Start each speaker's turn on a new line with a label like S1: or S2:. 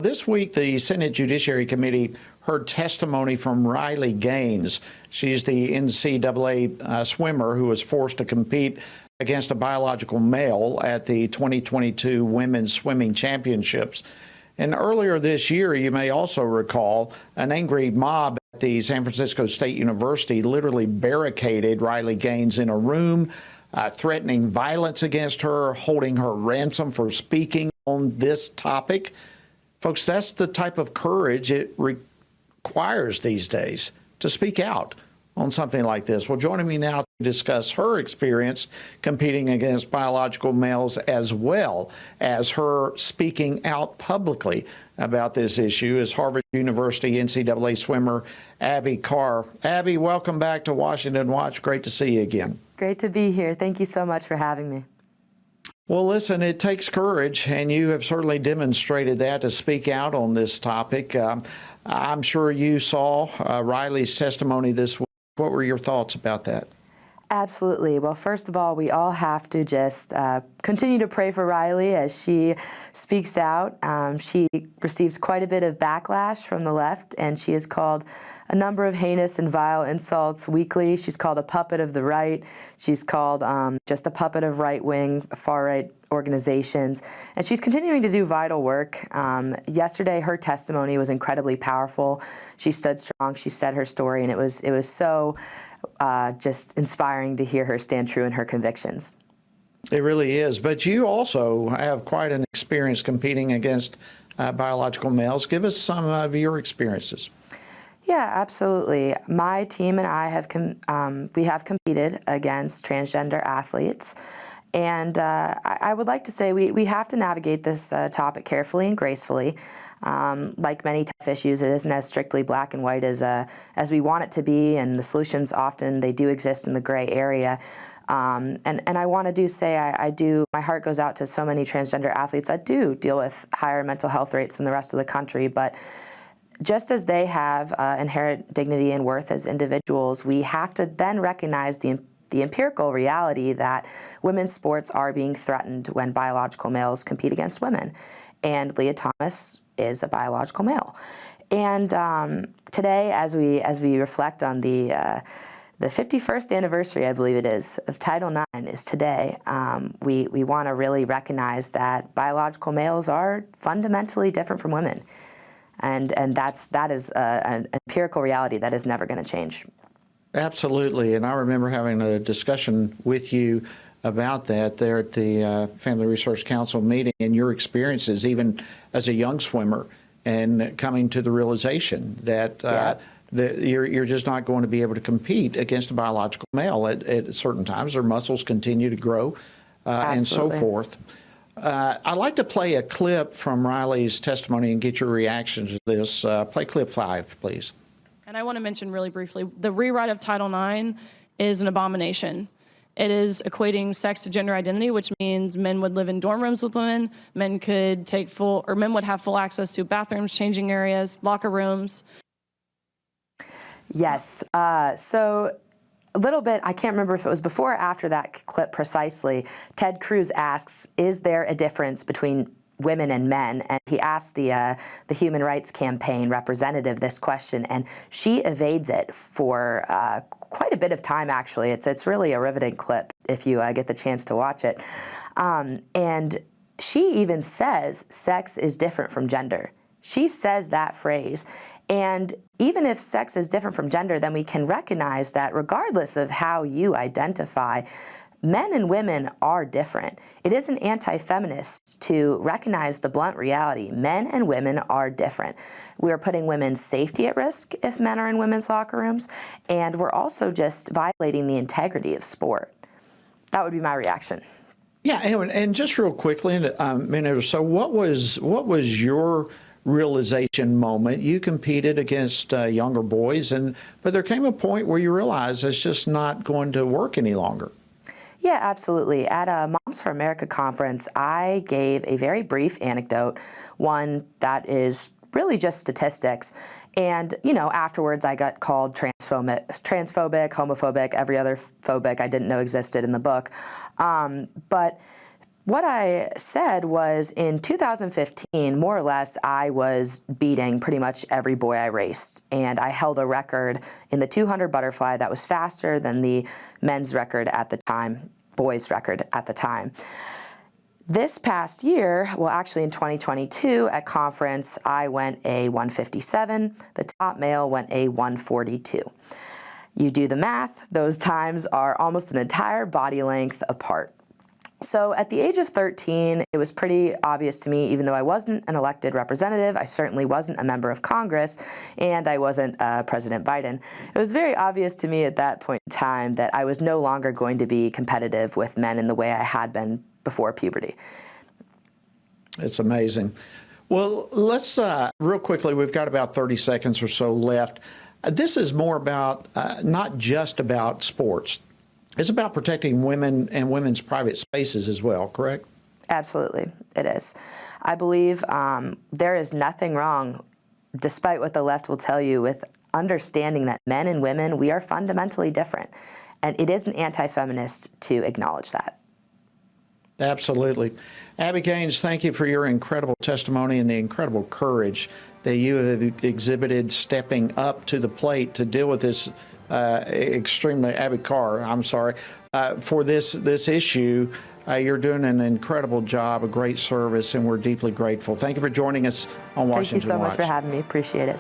S1: This week, the Senate Judiciary Committee heard testimony from Riley Gaines. She's the NCAA swimmer who was forced to compete against a biological male at the 2022 Women's Swimming Championships. And earlier this year, you may also recall, an angry mob at the San Francisco State University literally barricaded Riley Gaines in a room, threatening violence against her, holding her ransom for speaking on this topic. Folks, that's the type of courage it requires these days to speak out on something like this. Well, joining me now to discuss her experience competing against biological males, as well as her speaking out publicly about this issue, is Harvard University NCAA swimmer Abby Carr. Abby, welcome back to Washington Watch. Great to see you again.
S2: Great to be here. Thank you so much for having me.
S1: Well, listen, it takes courage, and you have certainly demonstrated that to speak out on this topic. I'm sure you saw Riley's testimony this week. What were your thoughts about that?
S2: Absolutely. Well, first of all, we all have to just continue to pray for Riley as she speaks out. She receives quite a bit of backlash from the left, and she is called a number of heinous and vile insults weekly. She's called a puppet of the right. She's called just a puppet of right-wing, far-right organizations. And she's continuing to do vital work. Yesterday, her testimony was incredibly powerful. She stood strong. She said her story, and it was so just inspiring to hear her stand true in her convictions.
S1: It really is. But you also have quite an experience competing against biological males. Give us some of your experiences.
S2: Yeah, absolutely. My team and I have we have competed against transgender athletes, and I would like to say we have to navigate this topic carefully and gracefully. Like many tough issues, it isn't as strictly black and white as we want it to be, and the solutions often they do exist in the gray area. And I want to say my heart goes out to so many transgender athletes that do deal with higher mental health rates than the rest of the country, but just as they have inherent dignity and worth as individuals, we have to then recognize the empirical reality that women's sports are being threatened when biological males compete against women. And Leah Thomas is a biological male. And today, as we reflect on the 51st anniversary, I believe it is, of Title IX is today, we want to really recognize that biological males are fundamentally different from women. And that is an empirical reality that is never going to change. Absolutely.
S1: And I remember having a discussion with you about that there at the Family Resource Council meeting, and your experiences even as a young swimmer, and coming to the realization that that you're just not going to be able to compete against a biological male at certain times. Their muscles continue to grow and so forth. I'd like to play a clip from Riley's testimony and get your reaction to this. Play clip 5, please.
S3: And I want to mention really briefly, the rewrite of Title IX is an abomination. It is equating sex to gender identity, which means men would live in dorm rooms with women, men would have full access to bathrooms, changing areas, locker rooms.
S2: Yes. So a little bit, I can't remember if it was before or after that clip precisely, Ted Cruz asks, is there a difference between women and men? And he asked the Human Rights Campaign representative this question, and she evades it for quite a bit of time, actually. It's really a riveting clip if you get the chance to watch it. And she even says sex is different from gender. She says that phrase. And even if sex is different from gender, then we can recognize that regardless of how you identify, men and women are different. It isn't anti-feminist to recognize the blunt reality. Men and women are different. We are putting women's safety at risk if men are in women's locker rooms, and we're also just violating the integrity of sport. That would be my reaction.
S1: Yeah, and just real quickly, in a minute or so, what was your realization moment? You competed against younger boys, but there came a point where you realized it's just not going to work any longer.
S2: Yeah, absolutely. At a Moms for America conference, I gave a very brief anecdote, one that is really just statistics. And, afterwards I got called transphobic, homophobic, every other phobic I didn't know existed in the book. But What I said was in 2015, more or less, I was beating pretty much every boy I raced. And I held a record in the 200 butterfly that was faster than the men's record at the time, boys' record at the time. This past year, well, actually in 2022 at conference, I went a 157. The top male went a 142. You do the math, those times are almost an entire body length apart. So at the age of 13, it was pretty obvious to me, even though I wasn't an elected representative, I certainly wasn't a member of Congress, and I wasn't President Biden. It was very obvious to me at that point in time that I was no longer going to be competitive with men in the way I had been before puberty.
S1: It's amazing. Well, let's real quickly, we've got about 30 seconds or so left. This is more about, not just about sports. It's about protecting women and women's private spaces as well, correct?
S2: Absolutely, it is. I believe there is nothing wrong, despite what the left will tell you, with understanding that men and women, we are fundamentally different. And it isn't anti-feminist to acknowledge that.
S1: Absolutely. Abby Gaines, thank you for your incredible testimony and the incredible courage that you have exhibited stepping up to the plate to deal with this extremely, Abby Carr, I'm sorry, for this issue. You're doing an incredible job, a great service, and we're deeply grateful. Thank you for joining us on Washington Watch.
S2: Thank you so much for having me. Appreciate it.